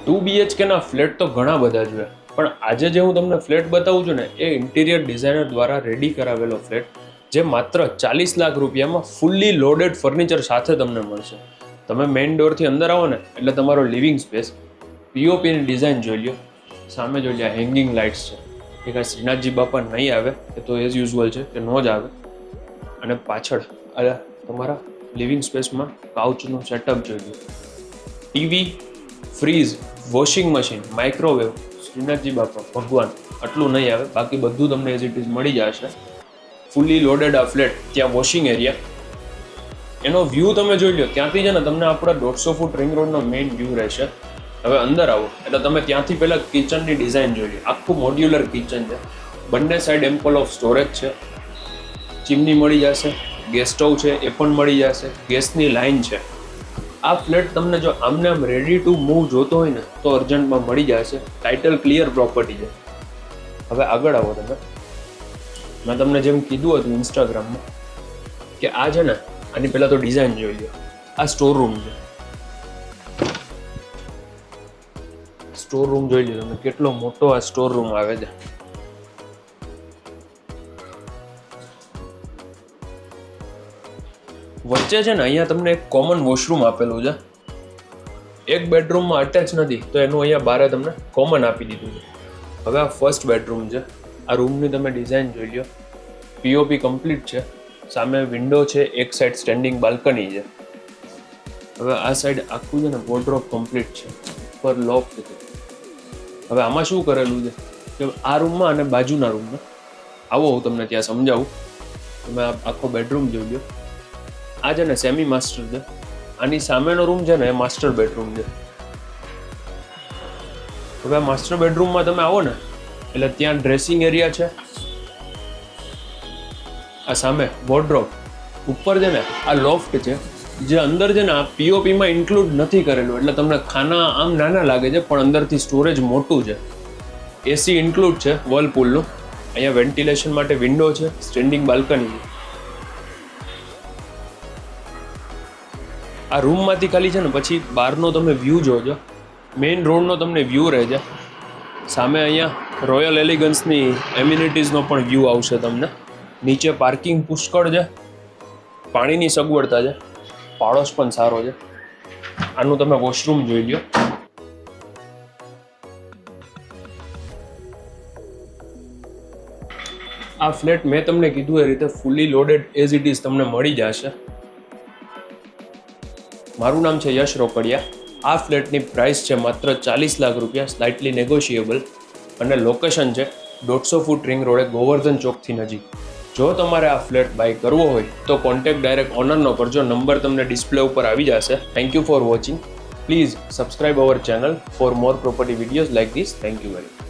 2 BHK ના flat તો ઘણા બધા જ હોય, પણ આજે જે હું તમને ફ્લેટ બતાવું છું ને એ ઇન્ટિરિયર ડિઝાઇનર દ્વારા રેડી કરાવેલો ફ્લેટ, જે માત્ર 40 લાખ રૂપિયામાં ફૂલ્લી લોડેડ ફર્નિચર સાથે તમને મળશે. તમે મેઇન ડોરથી અંદર આવો ને એટલે તમારો લિવિંગ સ્પેસ, પીઓપીની ડિઝાઇન જોઈ લો, સામે જોઈ લો હેંગિંગ લાઇટ્સ છે, કે કાંઈ શ્રીનાથજી બાપા નહીં આવે એ તો એઝ યુઝ્યુઅલ છે કે નો જ આવે. અને પાછળ તમારા લિવિંગ સ્પેસમાં કાઉચનું સેટઅપ જોઈ લો, TV, fridge, washing machine, microwave, Shrinathji બાપા, ભગવાન, આટલું નહીં આવે, બાકી બધું તમને એઝ ઇટ ઇઝ મળી જશે. ફૂલી લોડેડ આ ફ્લેટ, ત્યાં વોશિંગ એરિયા, એનો વ્યૂ તમે જોઈ લો, ત્યાંથી છે ને તમને આપણા 150 ફૂટ રિંગ રોડનો મેઇન વ્યૂ રહેશે. હવે અંદર આવો એટલે તમે ત્યાંથી પહેલાં કિચનની ડિઝાઇન જોઈ લો, આખું મોડ્યુલર કિચન છે, બંને સાઈડ એમ્પલ ઓફ સ્ટોરેજ છે, ચીમની મળી જશે, ગેસ સ્ટવ છે એ પણ મળી જશે, ગેસની લાઇન છે. આ ફ્લેટ તમને જો આમને આમ રેડી ટુ મૂવ જોતો હોય ને તો અર્જન્ટમાં મળી જશે. ટાઇટલ ક્લિયર પ્રોપર્ટી છે. હવે આગળ આવો તમે, મેં તમને જેમ કીધું હતું ઇન્સ્ટાગ્રામમાં કે આ છે ને આની પહેલાં તો ડિઝાઇન જોઈ લો. આ સ્ટોર રૂમ છે, સ્ટોર રૂમ જોઈ લો તમે, કેટલો મોટો આ સ્ટોર રૂમ આવે છે. વચ્ચે છે ને અહીંયા તમને એક કોમન વોશરૂમ આપેલું છે. એક બેડરૂમમાં અટેચ નથી તો એનું અહીંયા બહાર તમને કોમન આપી દીધું છે. હવે આ ફર્સ્ટ બેડરૂમ છે. આ રૂમની તમે ડિઝાઇન જોઈ લો, પીઓપી કમ્પ્લીટ છે, સામે વિન્ડો છે, એક સાઈડ સ્ટેન્ડિંગ બાલ્કની છે. હવે આ સાઈડ આખું છે ને વોર્ડરોબ કમ્પ્લીટ છે, પર લોફ્ટ છે. હવે આમાં શું કરેલું છે કે આ રૂમમાં અને બાજુના રૂમમાં આવો હું તમને ત્યાં સમજાવું. તમે આખો બેડરૂમ જોઈ લો. આ છે ને સેમી માસ્ટર છે, આની સામેનો રૂમ છે ને એ માસ્ટર બેડરૂમ છે. હવે આ માસ્ટર બેડરૂમમાં તમે આવો ને એટલે ત્યાં ડ્રેસિંગ એરિયા છે, આ સામે વોર્ડરોબ, ઉપર છે ને આ લોફ્ટ છે, જે અંદર છે ને આ પીઓપીમાં ઇન્ક્લુડ નથી કરેલું, એટલે તમને ખાના આમ નાના લાગે છે પણ અંદરથી સ્ટોરેજ મોટું છે. એસી ઇન્ક્લુડ છે વર્લપૂલનું. અહીંયા વેન્ટિલેશન માટે વિન્ડો છે, સ્ટેન્ડિંગ બાલ્કની છે. આ રૂમમાંથી ખાલી છે ને પછી બહારનો તમે વ્યૂ જોજો, મેઇન રોડનો તમને વ્યૂ રહે છે. સામે અહીંયા રોયલ એલિગન્સની એમ્યુનિટીઝનો પણ વ્યૂ આવશે તમને. નીચે પાર્કિંગ પુષ્કળ છે, પાણીની સગવડતા છે, પાડોશ પણ સારો છે. આનું તમે વોશરૂમ જોઈ લો. આ ફ્લેટ મેં તમને કીધું એ રીતે ફૂલી લોડેડ એઝ ઇટ ઇઝ તમને મળી જશે. મારું નામ છે યશ રોકડિયા. આ ફ્લેટની પ્રાઇસ છે માત્ર 40 લાખ રૂપિયા, સ્લાઇટલી નેગોશિયેબલ, અને લોકેશન છે 150 ફૂટ રિંગ રોડે, ગોવર્ધન ચોકથી નજીક. જો તમારે આ ફ્લેટ બાય કરવો હોય તો કોન્ટેક્ટ ડાયરેક્ટ ઓનરનો કરજો, નંબર તમને ડિસ્પ્લે ઉપર આવી જશે. Thank you for watching. Please subscribe our channel for more property videos like this. Thank you very much.